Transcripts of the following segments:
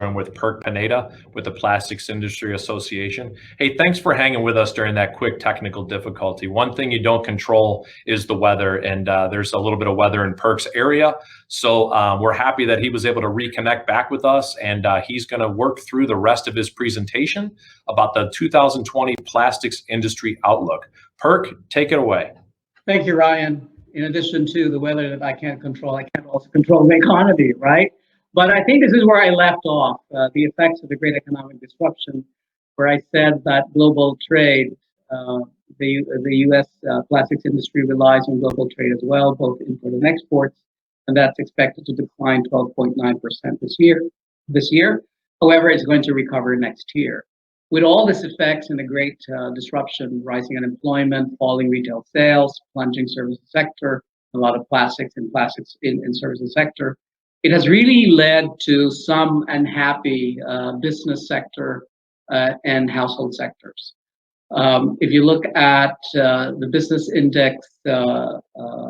and with Perc Pineda with the Plastics Industry Association. Hey, thanks for hanging with us during that quick technical difficulty. One thing you don't control is the weather, and there's a little bit of weather in Perc's area. So we're happy that he was able to reconnect back with us, and he's going to work through the rest of his presentation about the 2020 plastics industry outlook. Perc, take it away. Thank you, Ryan. In addition to the weather that I can't control, I can't also control the economy, right? But I think this is where I left off, the effects of the great economic disruption, where I said that global trade, the U.S. Plastics industry relies on global trade as well, both import and exports, and that's expected to decline 12.9% this year. However, it's going to recover next year. With all these effects and the great disruption, rising unemployment, falling retail sales, plunging services sector, a lot of plastics in services sector, it has really led to some unhappy business sector and household sectors. If you look at the business index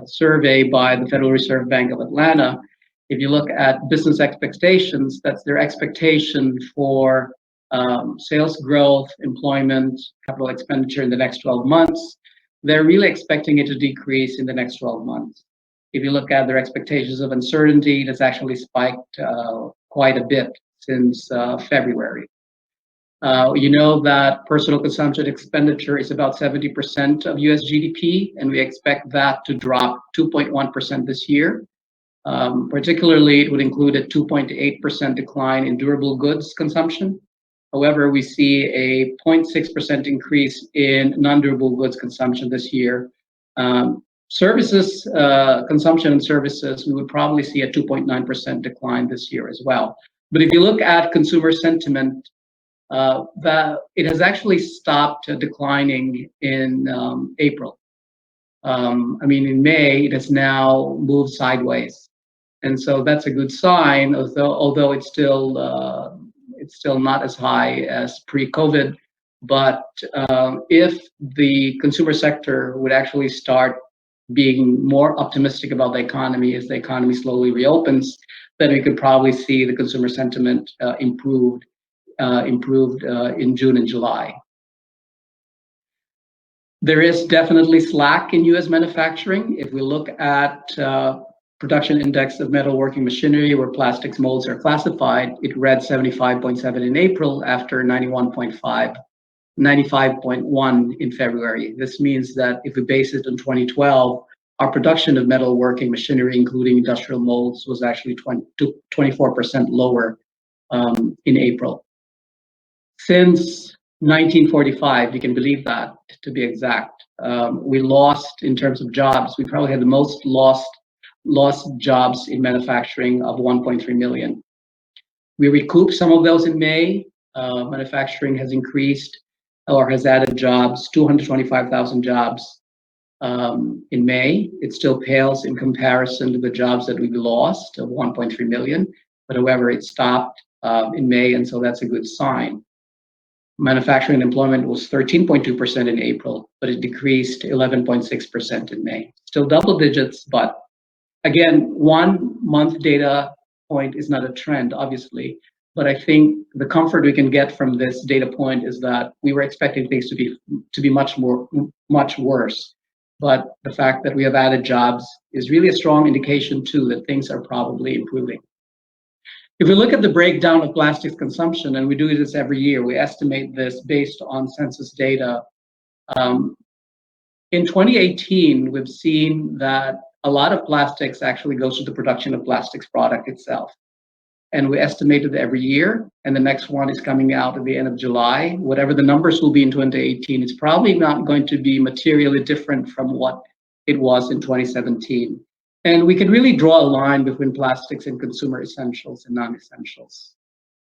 survey by the Federal Reserve Bank of Atlanta, if you look at business expectations, that's their expectation for sales growth, employment, capital expenditure in the next 12 months, they're really expecting it to decrease in the next 12 months. If you look at their expectations of uncertainty, it has actually spiked quite a bit since February. You know that personal consumption expenditure is about 70% of US GDP, and we expect that to drop 2.1% this year. Particularly, it would include a 2.8% decline in durable goods consumption. However, we see a 0.6% increase in non-durable goods consumption this year. Services consumption and services, we would probably see a 2.9% decline this year as well. But if you look at consumer sentiment, it has actually stopped declining in April. In May, it has now moved sideways, and so that's a good sign. Although it's still not as high as pre-COVID, but if the consumer sector would actually start being more optimistic about the economy as the economy slowly reopens, then we could probably see the consumer sentiment improved in June and July. There is definitely slack in U.S. manufacturing. If we look at production index of metalworking machinery, where plastics molds are classified, it read 75.7 in April after 95.1 in February. This means that if we base it on 2012, our production of metalworking machinery, including industrial molds, was actually 24% lower in April. Since 1945, you can believe that, to be exact, we lost, in terms of jobs, we probably had the most lost jobs in manufacturing of 1.3 million. We recouped some of those in May. Manufacturing has increased or has added jobs, 225,000 jobs in May. It still pales in comparison to the jobs that we lost of 1.3 million, but however, it stopped in May, and so that's a good sign. Manufacturing employment was 13.2% in April, but it decreased 11.6% in May. Still double digits, but again, 1 month data point is not a trend, obviously, but I think the comfort we can get from this data point is that we were expecting things to be much worse. But the fact that we have added jobs is really a strong indication too that things are probably improving. If we look at the breakdown of plastics consumption, and we do this every year, we estimate this based on census data. In 2018, we've seen that a lot of plastics actually goes to the production of plastics product itself. And we estimate it every year, and the next one is coming out at the end of July. Whatever the numbers will be in 2018, it's probably not going to be materially different from what it was in 2017. And we can really draw a line between plastics in consumer essentials and non-essentials.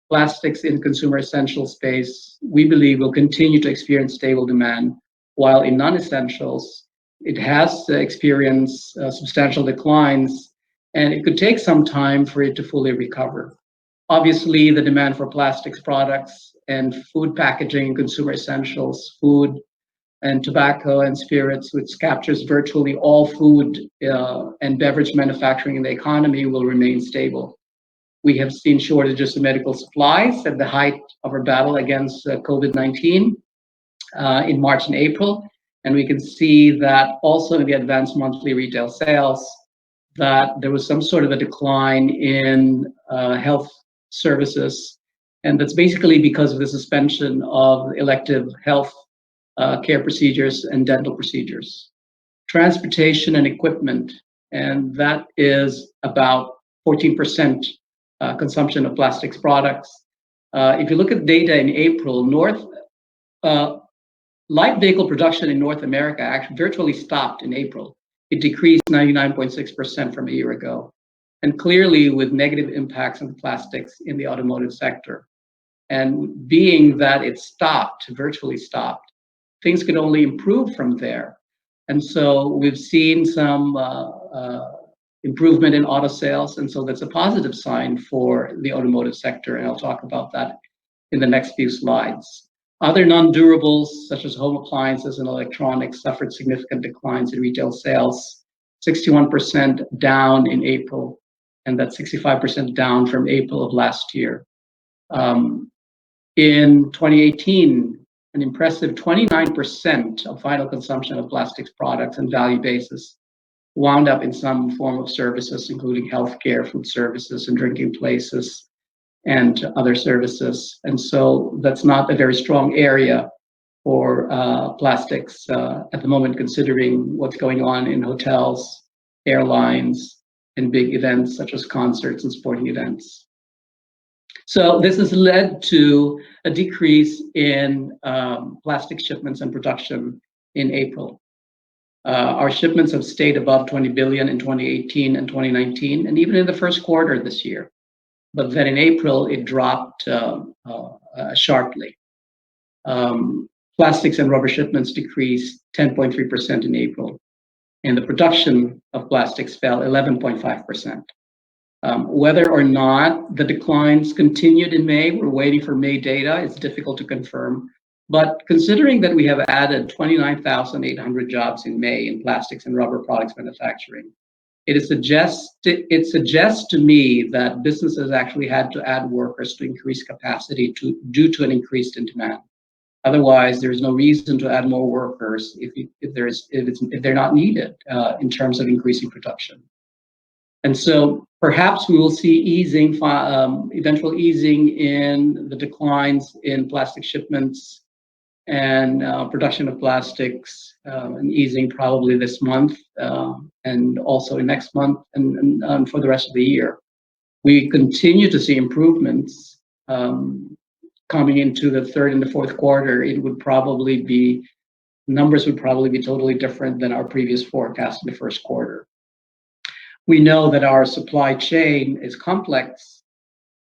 Plastics in consumer essential space, we believe, will continue to experience stable demand, while in non-essentials, it has experienced substantial declines, and it could take some time for it to fully recover. Obviously, the demand for plastics products and food packaging, consumer essentials, food and tobacco and spirits, which captures virtually all food and beverage manufacturing in the economy, will remain stable. We have seen shortages of medical supplies at the height of our battle against COVID-19 in March and April. And we can see that also in the advanced monthly retail sales, that there was some sort of a decline in health services. And that's basically because of the suspension of elective health care procedures and dental procedures. Transportation and equipment, and that is about 14% consumption of plastics products. If you look at data in April, light vehicle production in North America actually virtually stopped in April. It decreased 99.6% from a year ago, and clearly with negative impacts on plastics in the automotive sector. And being that it stopped, virtually stopped, things could only improve from there. And so we've seen some improvement in auto sales, and so that's a positive sign for the automotive sector, and I'll talk about that in the next few slides. Other non-durables, such as home appliances and electronics, suffered significant declines in retail sales, 61% down in April, and that's 65% down from April of last year. In 2018, an impressive 29% of final consumption of plastics products and value basis wound up in some form of services, including healthcare, food services, and drinking places, and other services. And so that's not a very strong area for plastics at the moment, considering what's going on in hotels, airlines, and big events such as concerts and sporting events. So this has led to a decrease in plastic shipments and production in April. Our shipments have stayed above 20 billion in 2018 and 2019, and even in the first quarter this year. But then in April, it dropped sharply. Plastics and rubber shipments decreased 10.3% in April, and the production of plastics fell 11.5%. Whether or not the declines continued in May, we're waiting for May data, it's difficult to confirm. But considering that we have added 29,800 jobs in May in plastics and rubber products manufacturing, it suggests to me that businesses actually had to add workers to increase capacity due to an increase in demand. Otherwise, there's no reason to add more workers if they're not needed in terms of increasing production. And so perhaps we will see eventual easing in the declines in plastic shipments and production of plastics, and easing probably this month and also in next month and for the rest of the year. We continue to see improvements coming into the third and the fourth quarter. Numbers would probably be totally different than our previous forecast in the first quarter. We know that our supply chain is complex,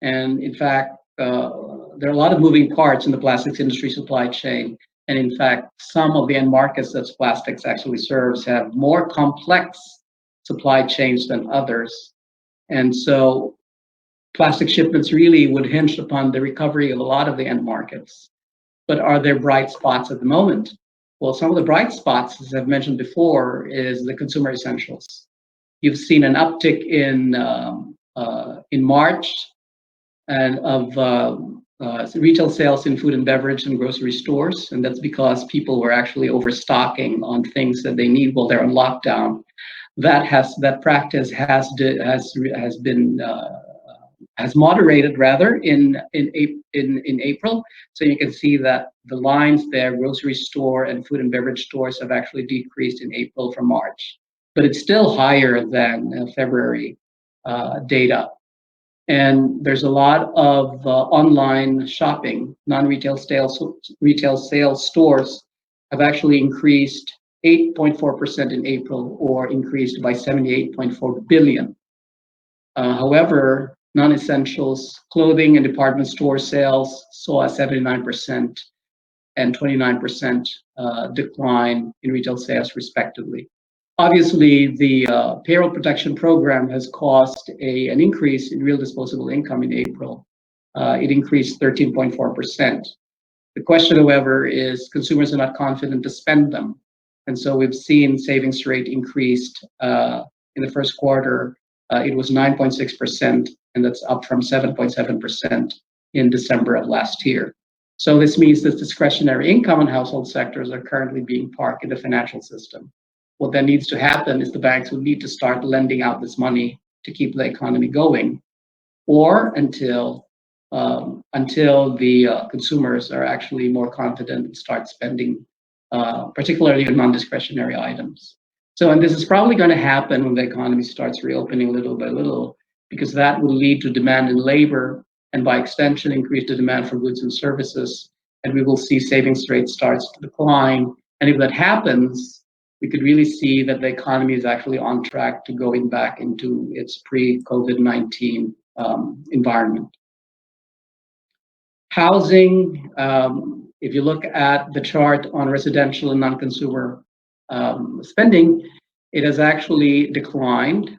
and in fact, there are a lot of moving parts in the plastics industry supply chain. And in fact, some of the end markets that plastics actually serves have more complex supply chains than others. And so plastic shipments really would hinge upon the recovery of a lot of the end markets. But are there bright spots at the moment? Well, some of the bright spots, as I've mentioned before, is the consumer essentials. You've seen an uptick in March and of retail sales in food and beverage and grocery stores, and that's because people were actually overstocking on things that they need while they're on lockdown. That practice has moderated rather in April. So you can see that the lines there, grocery store and food and beverage stores, have actually decreased in April from March, but it's still higher than February data. And there's a lot of online shopping. Non-retail sales stores have actually increased 8.4% in April, or increased by 78.4 billion. However, non-essentials, clothing and department store sales saw a 79% and 29% decline in retail sales respectively. Obviously, the payroll protection program has caused an increase in real disposable income in April. It increased 13.4%. The question, however, is consumers are not confident to spend them. And so we've seen savings rate increased in the first quarter. It was 9.6%, and that's up from 7.7% in December of last year. So this means that discretionary income in household sectors are currently being parked in the financial system. What then needs to happen is the banks will need to start lending out this money to keep the economy going, or until the consumers are actually more confident and start spending, particularly on non-discretionary items. So, and this is probably going to happen when the economy starts reopening little by little, because that will lead to demand in labor, and by extension, increase the demand for goods and services, and we will see savings rates starts to decline. And if that happens, we could really see that the economy is actually on track to going back into its pre-COVID-19 environment. Housing, if you look at the chart on residential and non-consumer spending, it has actually declined.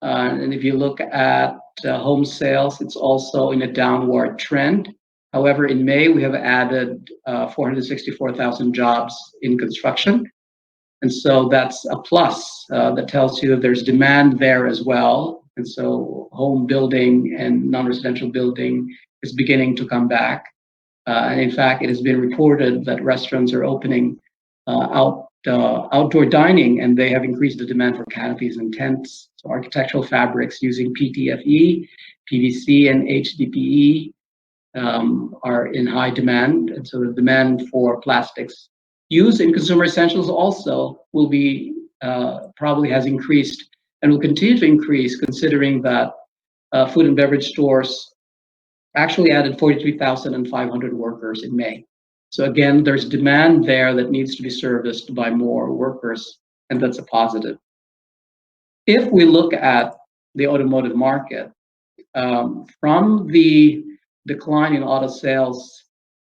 And if you look at home sales, it's also in a downward trend. However, in May, we have added 464,000 jobs in construction. And so that's a plus that tells you that there's demand there as well. And so home building and non-residential building is beginning to come back. And in fact, it has been reported that restaurants are opening outdoor dining, and they have increased the demand for canopies and tents. So architectural fabrics using PTFE, PVC, and HDPE are in high demand. And so the demand for plastics used in consumer essentials also will be probably has increased and will continue to increase, considering that food and beverage stores actually added 43,500 workers in May. So again, there's demand there that needs to be serviced by more workers, and that's a positive. If we look at the automotive market, from the decline in auto sales,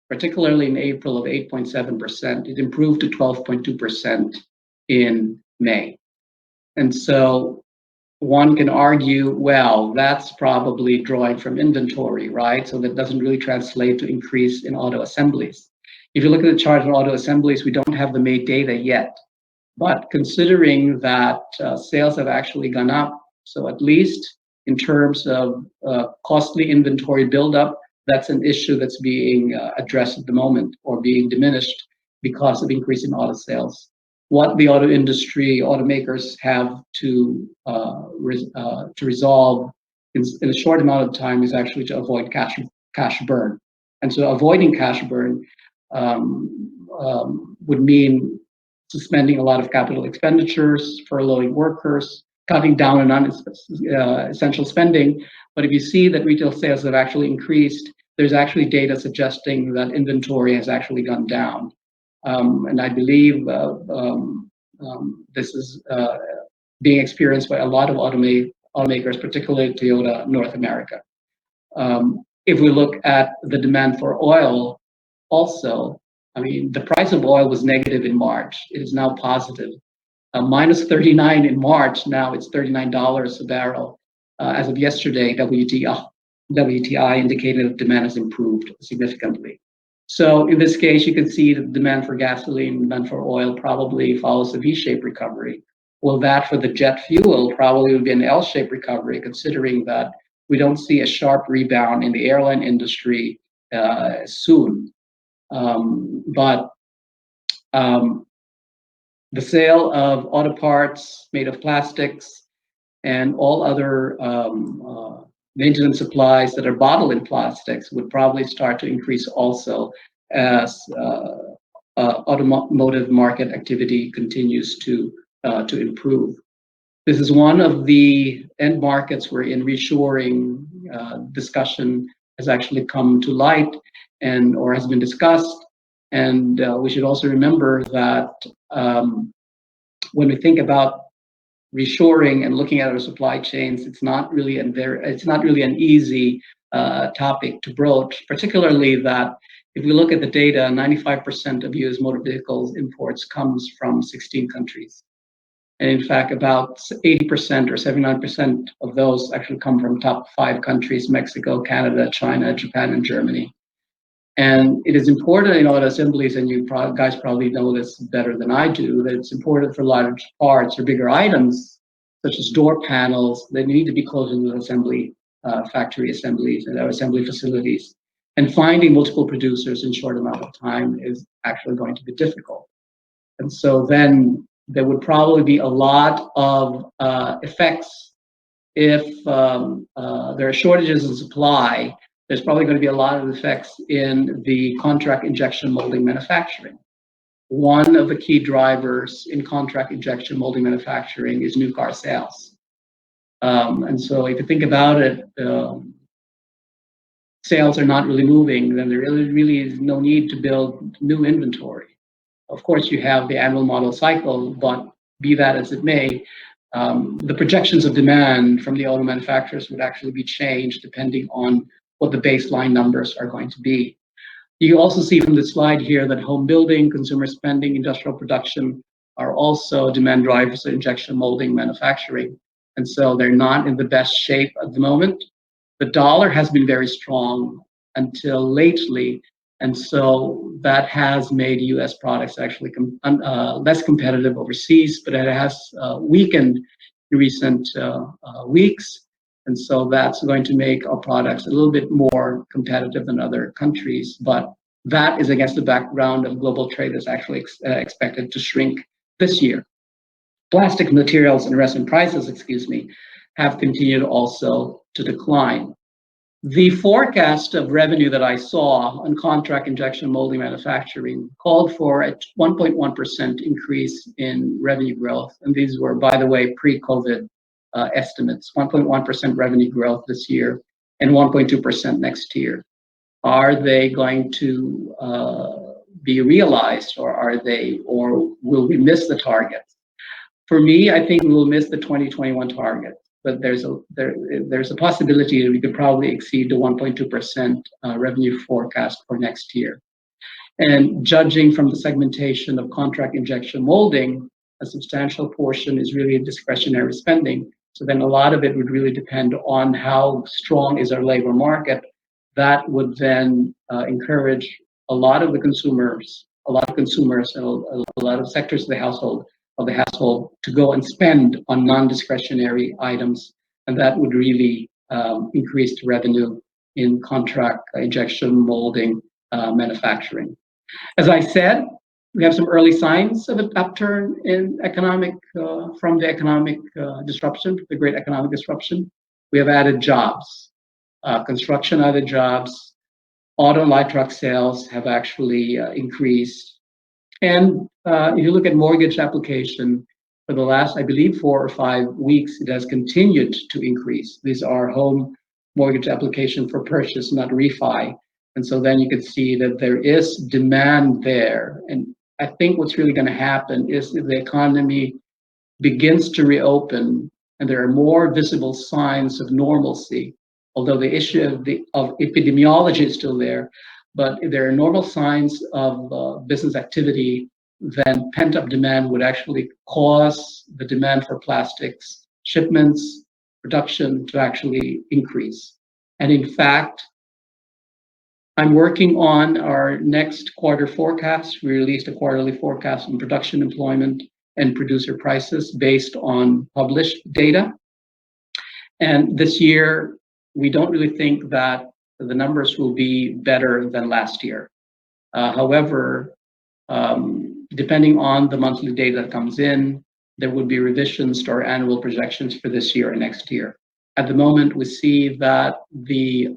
particularly in April of 8.7%, it improved to 12.2% in May. And so one can argue, well, that's probably drawing from inventory, right? So that doesn't really translate to increase in auto assemblies. If you look at the chart on auto assemblies, we don't have the May data yet. But considering that sales have actually gone up, so at least in terms of costly inventory buildup, that's an issue that's being addressed at the moment, or being diminished because of increase in auto sales. What the auto industry, automakers have to resolve in a short amount of time is actually to avoid cash burn. And so avoiding cash burn would mean suspending a lot of capital expenditures, furloughing workers, cutting down on non-essential spending. But if you see that retail sales have actually increased, there's actually data suggesting that inventory has actually gone down. And I believe this is being experienced by a lot of automakers, particularly Toyota North America. If we look at the demand for oil, also, I mean, the price of oil was negative in March. It is now positive. Minus 39 in March, now it's $39 a barrel. As of yesterday, WTI indicated that demand has improved significantly. So in this case, you can see that demand for gasoline, demand for oil probably follows a V-shaped recovery. Well, that for the jet fuel probably would be an L-shaped recovery, considering that we don't see a sharp rebound in the airline industry soon. But the sale of auto parts made of plastics and all other maintenance supplies that are bottled in plastics would probably start to increase also as automotive market activity continues to improve. This is one of the end markets where in reshoring discussion has actually come to light or has been discussed. And we should also remember that when we think about reshoring and looking at our supply chains, it's not really an easy topic to broach, particularly that if we look at the data, 95% of US motor vehicles imports comes from 16 countries. And in fact, about 80% or 79% of those actually come from top 5 countries: Mexico, Canada, China, Japan, and Germany. And it is important in auto assemblies, and you guys probably know this better than I do, that it's important for large parts or bigger items, such as door panels, they need to be closer to the assembly factory assemblies and assembly facilities. And finding multiple producers in short amount of time is actually going to be difficult. And so then there would probably be a lot of effects if there are shortages in supply. There's probably going to be a lot of effects in the contract injection molding manufacturing. One of the key drivers in contract injection molding manufacturing is new car sales. And so if you think about it, sales are not really moving, then there really is no need to build new inventory. Of course, you have the annual model cycle, but be that as it may, the projections of demand from the auto manufacturers would actually be changed depending on what the baseline numbers are going to be. You also see from the slide here that home building, consumer spending, industrial production are also demand drivers of injection molding manufacturing. And so they're not in the best shape at the moment. The dollar has been very strong until lately. And so that has made US products actually less competitive overseas, but it has weakened in recent weeks. And so that's going to make our products a little bit more competitive than other countries. But that is against the background of global trade that's actually expected to shrink this year. Plastic materials and resin prices, have continued also to decline. The forecast of revenue that I saw on contract injection molding manufacturing called for a 1.1% increase in revenue growth. And these were, by the way, pre-COVID estimates, 1.1% revenue growth this year and 1.2% next year. Are they going to be realized, or will we miss the targets? For me, I think we will miss the 2021 target, but there's a possibility that we could probably exceed the 1.2% revenue forecast for next year. And judging from the segmentation of contract injection molding, a substantial portion is really discretionary spending. So then a lot of it would really depend on how strong is our labor market. That would then encourage a lot of consumers and a lot of sectors of the household to go and spend on non-discretionary items, and that would really increase the revenue in contract injection molding manufacturing. As I said, we have some early signs of an upturn in from the economic disruption, the great economic disruption. We have added jobs, construction added jobs, auto and light truck sales have actually increased. And if you look at mortgage application, for the last, I believe, 4 or 5 weeks, it has continued to increase. These are home mortgage application for purchase, not refi. And so then you can see that there is demand there. And I think what's really going to happen is if the economy begins to reopen and there are more visible signs of normalcy, although the issue of epidemiology is still there, but if there are normal signs of business activity, then pent-up demand would actually cause the demand for plastics, shipments, production to actually increase. And in fact, I'm working on our next quarter forecast. We released a quarterly forecast on production, employment, and producer prices based on published data. And this year, we don't really think that the numbers will be better than last year. However, depending on the monthly data that comes in, there would be revisions to our annual projections for this year and next year. At the moment, we see that the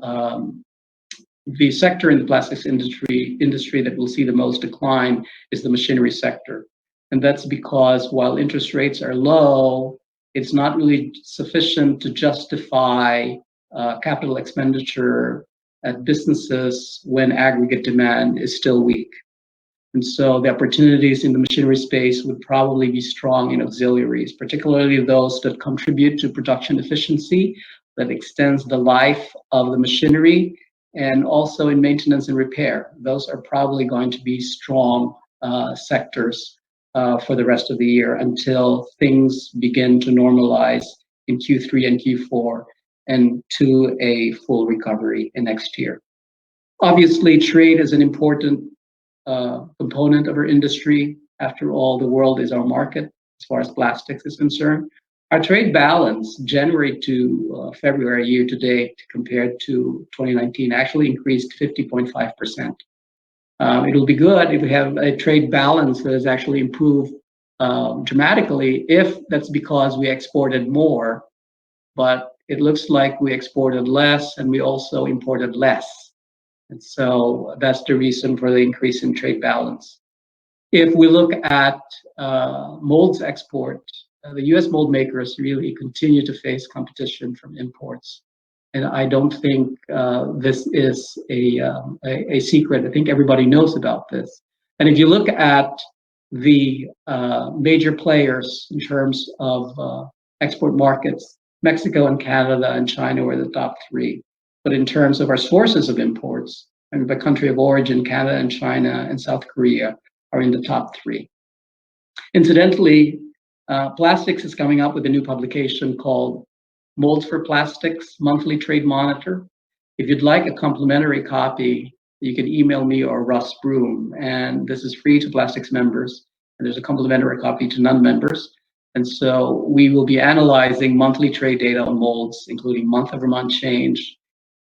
sector in the plastics industry that will see the most decline is the machinery sector. And that's because while interest rates are low, it's not really sufficient to justify capital expenditure at businesses when aggregate demand is still weak. And so the opportunities in the machinery space would probably be strong in auxiliaries, particularly those that contribute to production efficiency, that extends the life of the machinery, and also in maintenance and repair. Those are probably going to be strong sectors for the rest of the year until things begin to normalize in Q3 and Q4 and to a full recovery in next year. Obviously, trade is an important component of our industry. After all, the world is our market as far as plastics is concerned. Our trade balance, January to February year to date, compared to 2019, actually increased 50.5%. It'll be good if we have a trade balance that has actually improved dramatically, if that's because we exported more, but it looks like we exported less and we also imported less. And so that's the reason for the increase in trade balance. If we look at molds export, the US mold makers really continue to face competition from imports. And I don't think this is a secret. I think everybody knows about this. And if you look at the major players in terms of export markets, Mexico and Canada and China were the top three. But in terms of our sources of imports, and by country of origin, Canada and China and South Korea are in the top three. Incidentally, Plastics is coming up with a new publication called Molds for Plastics Monthly Trade Monitor. If you'd like a complimentary copy, you can email me or Russ Broom, and this is free to Plastics members, and there's a complimentary copy to non-members. And so we will be analyzing monthly trade data on molds, including month-over-month change,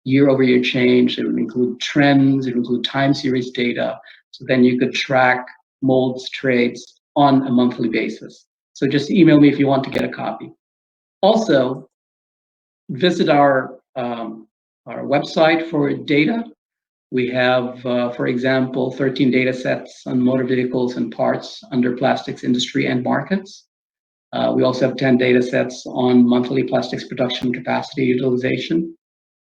year-over-year change. It would include trends, it would include time series data, so then you could track molds trades on a monthly basis. So just email me if you want to get a copy. Also, visit our website for data. We have, for example, 13 data sets on motor vehicles and parts under plastics industry and markets. We also have 10 data sets on monthly plastics production capacity utilization.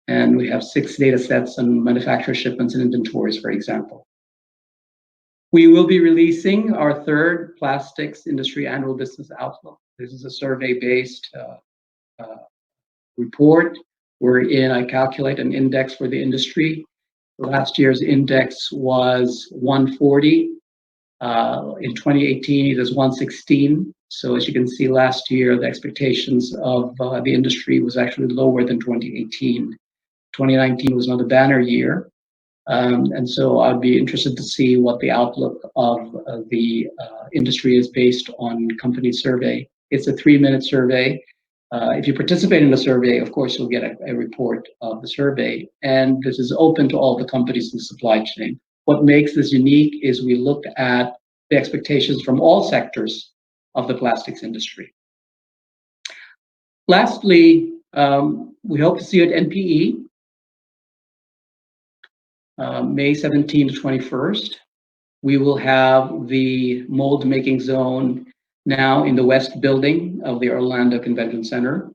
And we have 6 data sets on manufacturer shipments and inventories, for example. We will be releasing our third plastics industry annual business outlook. This is a survey-based report wherein I calculate an index for the industry. Last year's index was 140. In 2018, it was 116. So as you can see, last year, the expectations of the industry was actually lower than 2018. 2019 was not a banner year. And so I'd be interested to see what the outlook of the industry is based on company survey. It's a 3-minute survey. If you participate in the survey, of course, you'll get a report of the survey. And this is open to all the companies in the supply chain. What makes this unique is we looked at the expectations from all sectors of the plastics industry. Lastly, we hope to see you at NPE. May 17 to 21st. We will have the mold making zone now in the West building of the Orlando Convention Center.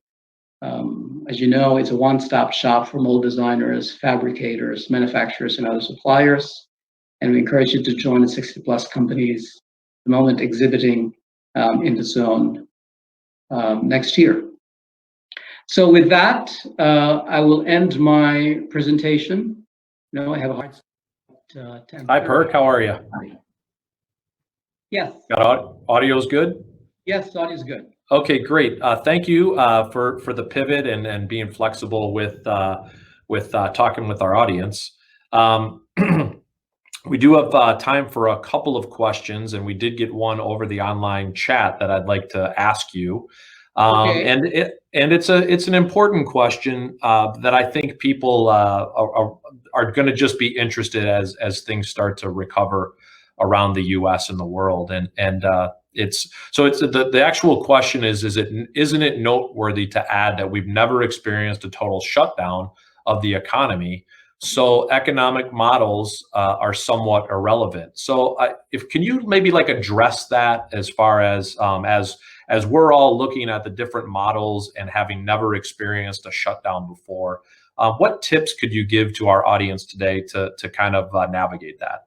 As you know, it's a one-stop shop for mold designers, fabricators, manufacturers, and other suppliers. And we encourage you to join the 60+ companies at the moment exhibiting in the zone next year. So with that, I will end my presentation. No, I have a hard time. Hi, Perc. How are you? Yes. Got audio's good? Yes, audio's good. Okay, great. Thank you for the pivot and being flexible with talking with our audience. We do have time for a couple of questions, and we did get one over the online chat that I'd like to ask you. Okay. And it's an important question that I think people are going to just be interested as things start to recover around the U.S. and the world. And it's the actual question isn't it noteworthy to add that we've never experienced a total shutdown of the economy? So economic models are somewhat irrelevant. So can you maybe address that as far as we're all looking at the different models and having never experienced a shutdown before, what tips could you give to our audience today to kind of navigate that?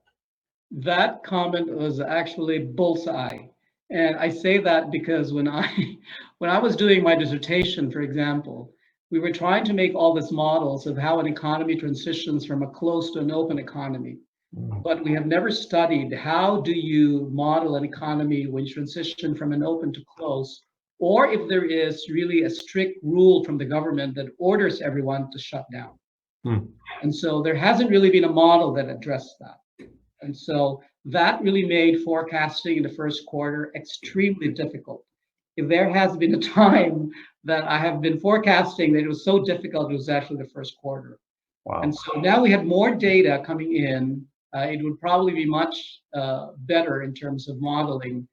That comment was actually bullseye. And I say that because when I was doing my dissertation, for example, we were trying to make all these models of how an economy transitions from a closed to an open economy. But we have never studied how do you model an economy when you transition from an open to closed, or if there is really a strict rule from the government that orders everyone to shut down. And so there hasn't really been a model that addressed that. And so that really made forecasting in the first quarter extremely difficult. if there has been a time that I have been forecasting that it was so difficult, it was actually the first quarter. Wow. And so now we have more data coming in. It would probably be much better in terms of modeling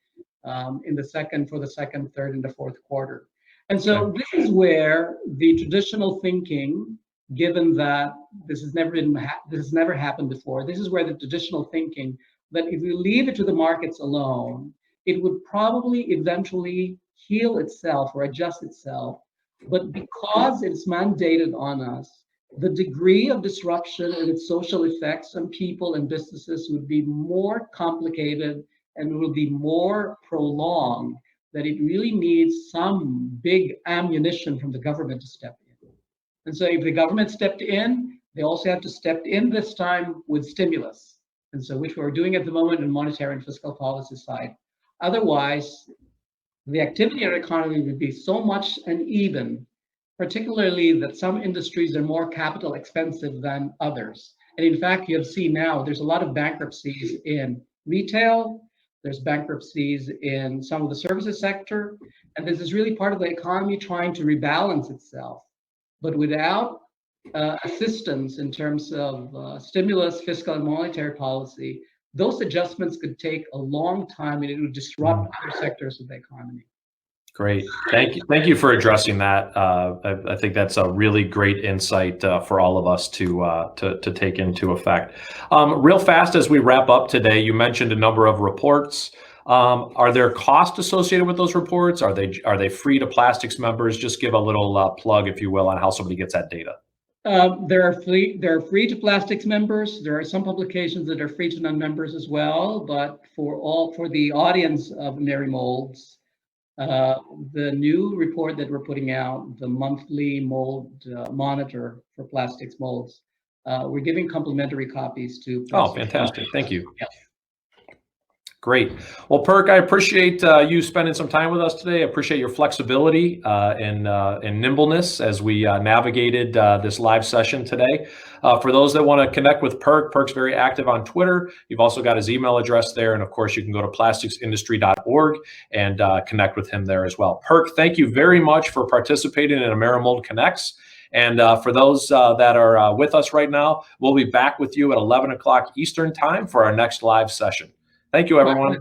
for the second, third, and the fourth quarter. And so Okay. this is where the traditional thinking, given that this has never happened before, this is where the traditional thinking that if we leave it to the markets alone, it would probably eventually heal itself or adjust itself. But because it's mandated on us, the degree of disruption and its social effects on people and businesses would be more complicated and will be more prolonged, that it really needs some big ammunition from the government to step in. And so if the government stepped in, they also have to step in this time with stimulus. And so which we're doing at the moment in monetary and fiscal policy side. Otherwise, the activity in our economy would be so much uneven, particularly that some industries are more capital expensive than others. And in fact, you have seen now there's a lot of bankruptcies in retail, there's bankruptcies in some of the services sector, and this is really part of the economy trying to rebalance itself. But without assistance in terms of stimulus, fiscal, and monetary policy, those adjustments could take a long time and it would disrupt other sectors of the economy. Great. Thank you. Thank you for addressing that. I think that's a really great insight for all of us to take into effect. Real fast as we wrap up today, you mentioned a number of reports. Are there costs associated with those reports? Are they free to Plastics members? Just give a little plug, if you will, on how somebody gets that data. They're free to Plastics members. There are some publications that are free to non-members as well, but for the audience of Amerimolds, the new report that we're putting out, the monthly mold monitor for plastics molds, we're giving complimentary copies to. Oh, fantastic. Thank you. Yes. Great. Well, Perc, I appreciate you spending some time with us today. I appreciate your flexibility and nimbleness as we navigated this live session today. For those that want to connect with Perc, Perc's very active on Twitter. You've also got his email address there. And of course, you can go to plasticsindustry.org and connect with him there as well. Perc, thank you very much for participating in Amerimold Connects. And for those that are with us right now, we'll be back with you at 11 o'clock Eastern time for our next live session. Thank you, everyone.